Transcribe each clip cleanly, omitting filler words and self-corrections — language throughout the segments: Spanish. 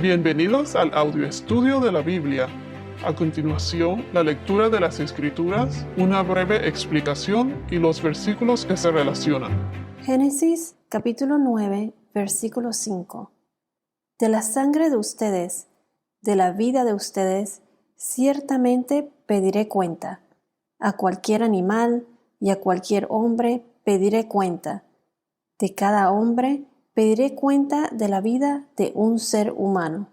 Bienvenidos al audio estudio de la Biblia. A continuación, la lectura de las Escrituras, una breve explicación y los versículos que se relacionan. Génesis capítulo 9, versículo 5. De la sangre de ustedes, de la vida de ustedes, ciertamente pediré cuenta. A cualquier animal y a cualquier hombre pediré cuenta. De cada hombre pediré cuenta de la vida de un ser humano.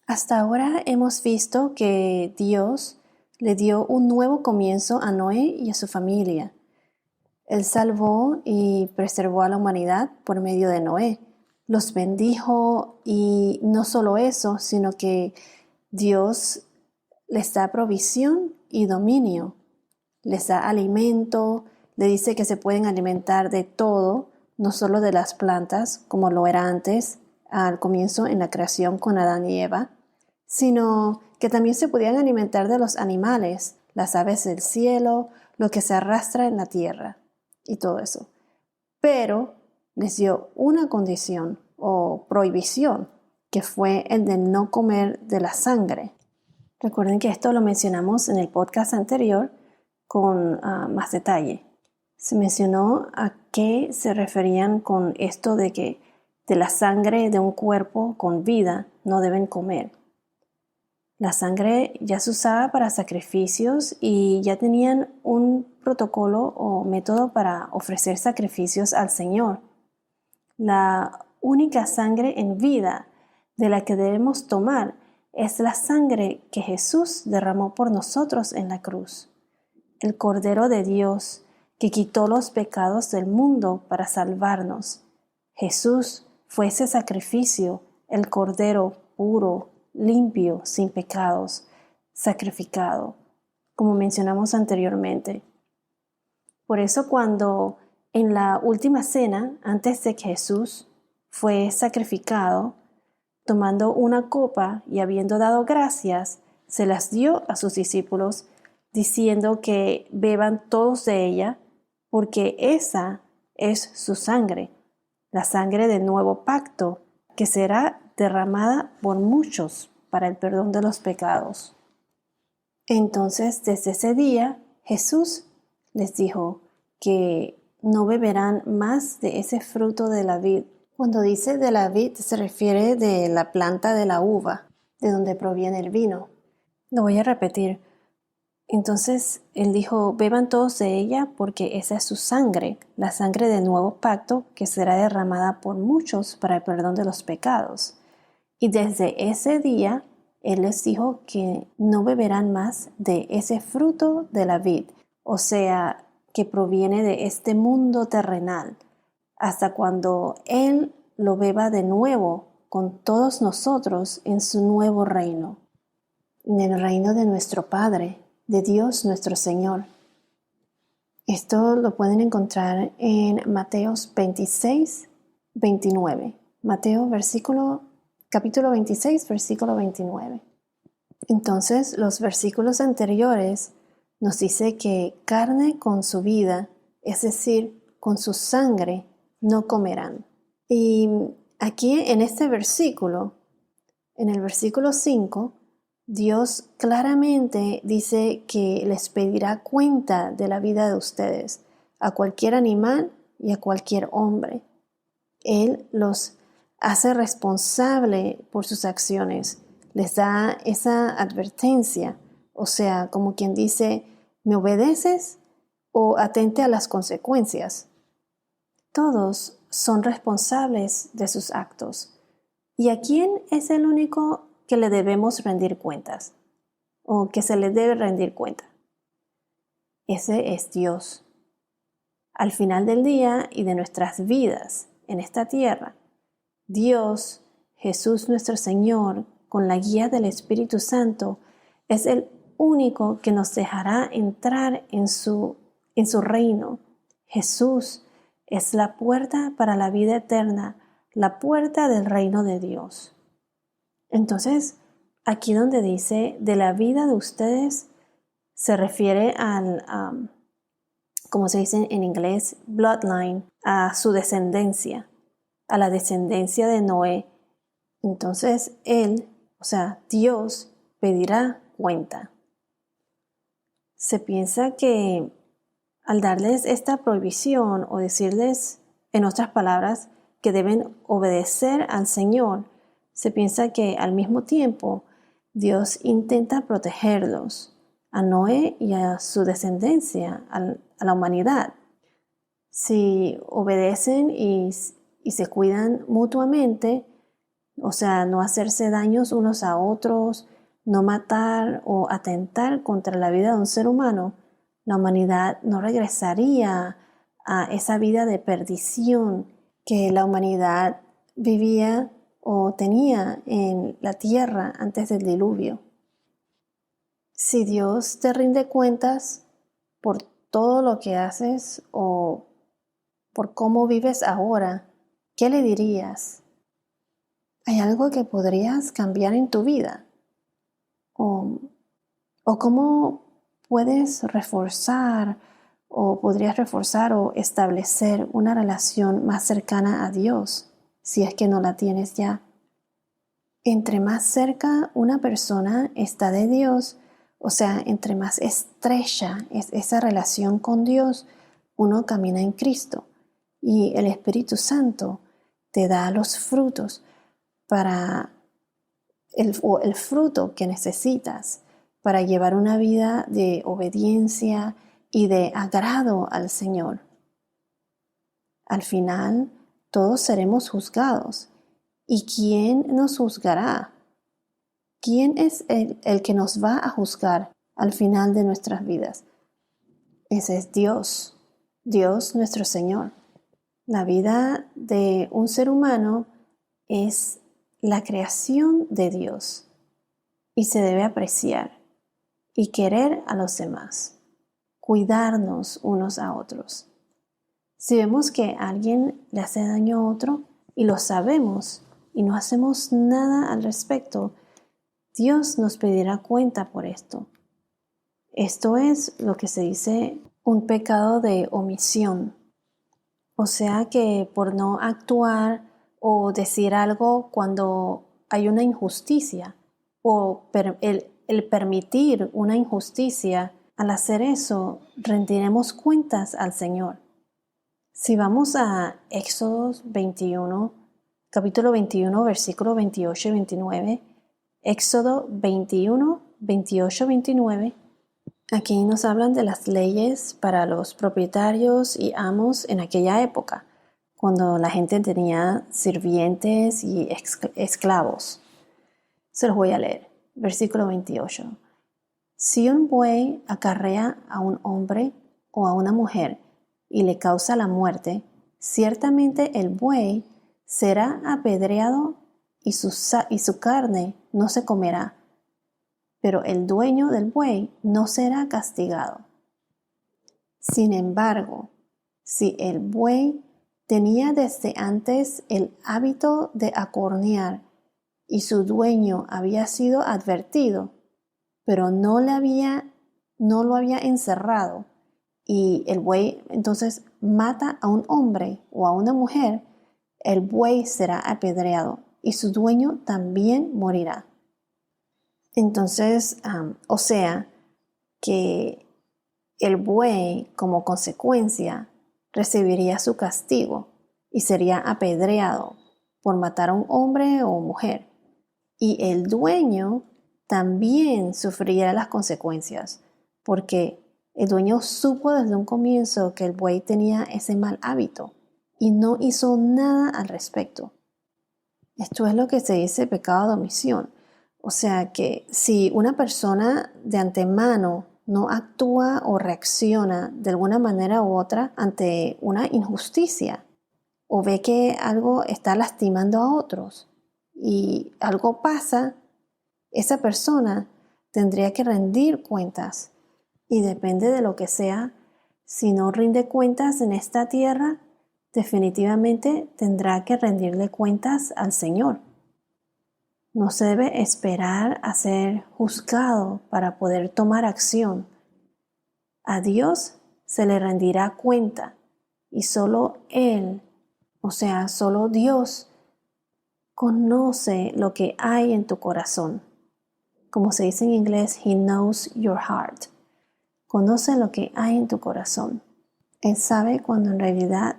Hasta ahora hemos visto que Dios le dio un nuevo comienzo a Noé y a su familia. Él salvó y preservó a la humanidad por medio de Noé. Los bendijo y no solo eso, sino que Dios les da provisión y dominio. Les da alimento, le dice que se pueden alimentar de todo, no solo de las plantas, como lo era antes, al comienzo en la creación con Adán y Eva, sino que también se podían alimentar de los animales, las aves del cielo, lo que se arrastra en la tierra y todo eso. Pero les dio una condición o prohibición, que fue el de no comer de la sangre. Recuerden que esto lo mencionamos en el podcast anterior con más detalle. Se mencionó a qué se referían con esto de que de la sangre de un cuerpo con vida no deben comer. La sangre ya se usaba para sacrificios y ya tenían un protocolo o método para ofrecer sacrificios al Señor. La única sangre en vida de la que debemos tomar es la sangre que Jesús derramó por nosotros en la cruz. El Cordero de Dios que quitó los pecados del mundo para salvarnos. Jesús fue ese sacrificio, el Cordero puro, limpio, sin pecados, sacrificado, como mencionamos anteriormente. Por eso cuando en la última cena, antes de que Jesús fue sacrificado, tomando una copa y habiendo dado gracias, se las dio a sus discípulos, diciendo que beban todos de ella, porque esa es su sangre, la sangre del nuevo pacto, que será derramada por muchos para el perdón de los pecados. Entonces, desde ese día, Jesús les dijo que no beberán más de ese fruto de la vid. Cuando dice de la vid, se refiere de la planta de la uva, de donde proviene el vino. Lo voy a repetir. Entonces él dijo, beban todos de ella porque esa es su sangre, la sangre del nuevo pacto que será derramada por muchos para el perdón de los pecados. Y desde ese día él les dijo que no beberán más de ese fruto de la vid, o sea, que proviene de este mundo terrenal, hasta cuando él lo beba de nuevo con todos nosotros en su nuevo reino, en el reino de nuestro Padre, de Dios nuestro Señor. Esto lo pueden encontrar en Mateo 26, 29. Mateo capítulo 26, versículo 29. Entonces, los versículos anteriores nos dice que carne con su vida, es decir, con su sangre, no comerán. Y aquí en este versículo, en el versículo 5, Dios claramente dice que les pedirá cuenta de la vida de ustedes, a cualquier animal y a cualquier hombre. Él los hace responsable por sus acciones, les da esa advertencia, o sea, como quien dice, ¿me obedeces o atente a las consecuencias? Todos son responsables de sus actos. ¿Y a quién es el único que le debemos rendir cuentas o que se le debe rendir cuenta? Ese es Dios. Al final del día y de nuestras vidas en esta tierra, Dios, Jesús nuestro Señor, con la guía del Espíritu Santo, es el único que nos dejará entrar en su reino. Jesús es la puerta para la vida eterna, la puerta del reino de Dios. Entonces, aquí donde dice de la vida de ustedes, se refiere al, como se dice en inglés, bloodline, a su descendencia, a la descendencia de Noé, Entonces Él, o sea, Dios, pedirá cuenta. Se piensa que al darles esta prohibición o decirles, en otras palabras, que deben obedecer al Señor, se piensa que al mismo tiempo Dios intenta protegerlos, a Noé y a su descendencia, a la humanidad. Si obedecen y se cuidan mutuamente, o sea, no hacerse daños unos a otros, no matar o atentar contra la vida de un ser humano, la humanidad no regresaría a esa vida de perdición que la humanidad vivía o tenía en la tierra antes del diluvio. Si Dios te rinde cuentas por todo lo que haces o por cómo vives ahora, ¿qué le dirías? ¿Hay algo que podrías cambiar en tu vida? ¿O cómo puedes reforzar o podrías reforzar o establecer una relación más cercana a Dios si es que no la tienes ya? Entre más cerca una persona está de Dios, o sea, entre más estrecha es esa relación con Dios, uno camina en Cristo y el Espíritu Santo te da los frutos para el fruto que necesitas para llevar una vida de obediencia y de agrado al Señor. Al final, todos seremos juzgados. ¿Y quién nos juzgará? ¿Quién es el que nos va a juzgar al final de nuestras vidas? Ese es Dios, Dios nuestro Señor. La vida de un ser humano es la creación de Dios y se debe apreciar y querer a los demás, cuidarnos unos a otros. Si vemos que alguien le hace daño a otro y lo sabemos y no hacemos nada al respecto, Dios nos pedirá cuenta por esto. Esto es lo que se dice un pecado de omisión. O sea que por no actuar o decir algo cuando hay una injusticia o el permitir una injusticia, al hacer eso rendiremos cuentas al Señor. Si vamos a Éxodo 21, capítulo 21, versículo 28 y 29, Éxodo 21, 28, 29, aquí nos hablan de las leyes para los propietarios y amos en aquella época, cuando la gente tenía sirvientes y esclavos. Se los voy a leer. Versículo 28. Si un buey acarrea a un hombre o a una mujer y le causa la muerte, ciertamente el buey será apedreado y su carne no se comerá, pero el dueño del buey no será castigado. Sin embargo, si el buey tenía desde antes el hábito de acornear y su dueño había sido advertido, pero no lo había encerrado, y el buey entonces mata a un hombre o a una mujer, el buey será apedreado y su dueño también morirá. Entonces, o sea, que el buey como consecuencia recibiría su castigo y sería apedreado por matar a un hombre o mujer. Y el dueño también sufriría las consecuencias, porque el dueño supo desde un comienzo que el buey tenía ese mal hábito y no hizo nada al respecto. Esto es lo que se dice pecado de omisión. O sea que si una persona de antemano no actúa o reacciona de alguna manera u otra ante una injusticia o ve que algo está lastimando a otros y algo pasa, esa persona tendría que rendir cuentas y depende de lo que sea, si no rinde cuentas en esta tierra, definitivamente tendrá que rendirle cuentas al Señor. No se debe esperar a ser juzgado para poder tomar acción. A Dios se le rendirá cuenta y solo Él, o sea, solo Dios, conoce lo que hay en tu corazón. Como se dice en inglés, He knows your heart. Conoce lo que hay en tu corazón. Él sabe cuando en realidad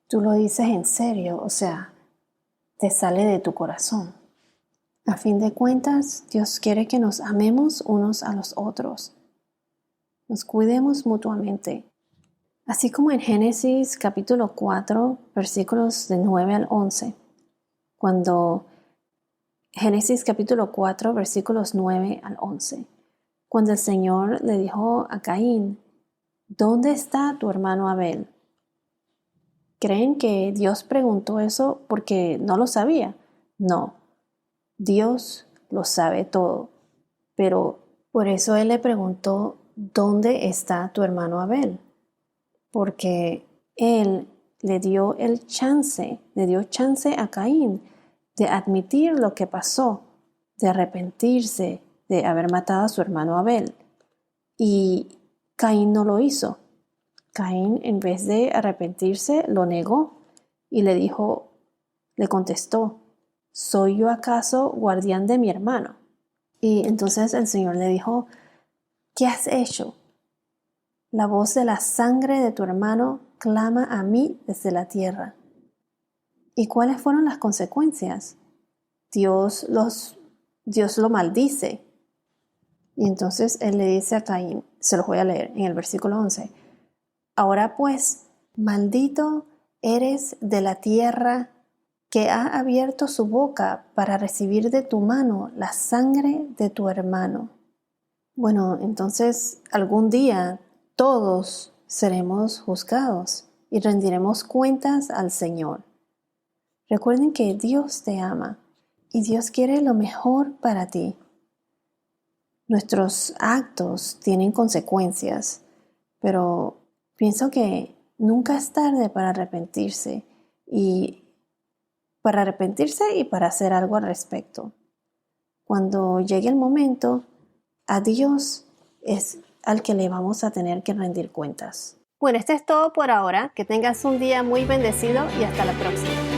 tú lo dices en serio, o sea, te sale de tu corazón. A fin de cuentas, Dios quiere que nos amemos unos a los otros. Nos cuidemos mutuamente. Así como en Génesis capítulo 4, versículos de 9 al 11. Génesis capítulo 4, versículos 9 al 11. Cuando el Señor le dijo a Caín, ¿dónde está tu hermano Abel? ¿Creen que Dios preguntó eso porque no lo sabía? No, Dios lo sabe todo. Pero por eso Él le preguntó, ¿dónde está tu hermano Abel? Porque Él le dio chance a Caín de admitir lo que pasó, de arrepentirse de haber matado a su hermano Abel. Y Caín no lo hizo. Caín, en vez de arrepentirse, lo negó y le contestó, ¿soy yo acaso guardián de mi hermano? Y entonces el Señor le dijo, ¿qué has hecho? La voz de la sangre de tu hermano clama a mí desde la tierra. ¿Y cuáles fueron las consecuencias? Dios lo maldice. Y entonces Él le dice a Caín, se los voy a leer en el versículo 11, ahora pues, maldito eres de la tierra que ha abierto su boca para recibir de tu mano la sangre de tu hermano. Bueno, entonces algún día todos seremos juzgados y rendiremos cuentas al Señor. Recuerden que Dios te ama y Dios quiere lo mejor para ti. Nuestros actos tienen consecuencias, pero pienso que nunca es tarde para arrepentirse y para hacer algo al respecto. Cuando llegue el momento, a Dios es al que le vamos a tener que rendir cuentas. Bueno, esto es todo por ahora. Que tengas un día muy bendecido y hasta la próxima.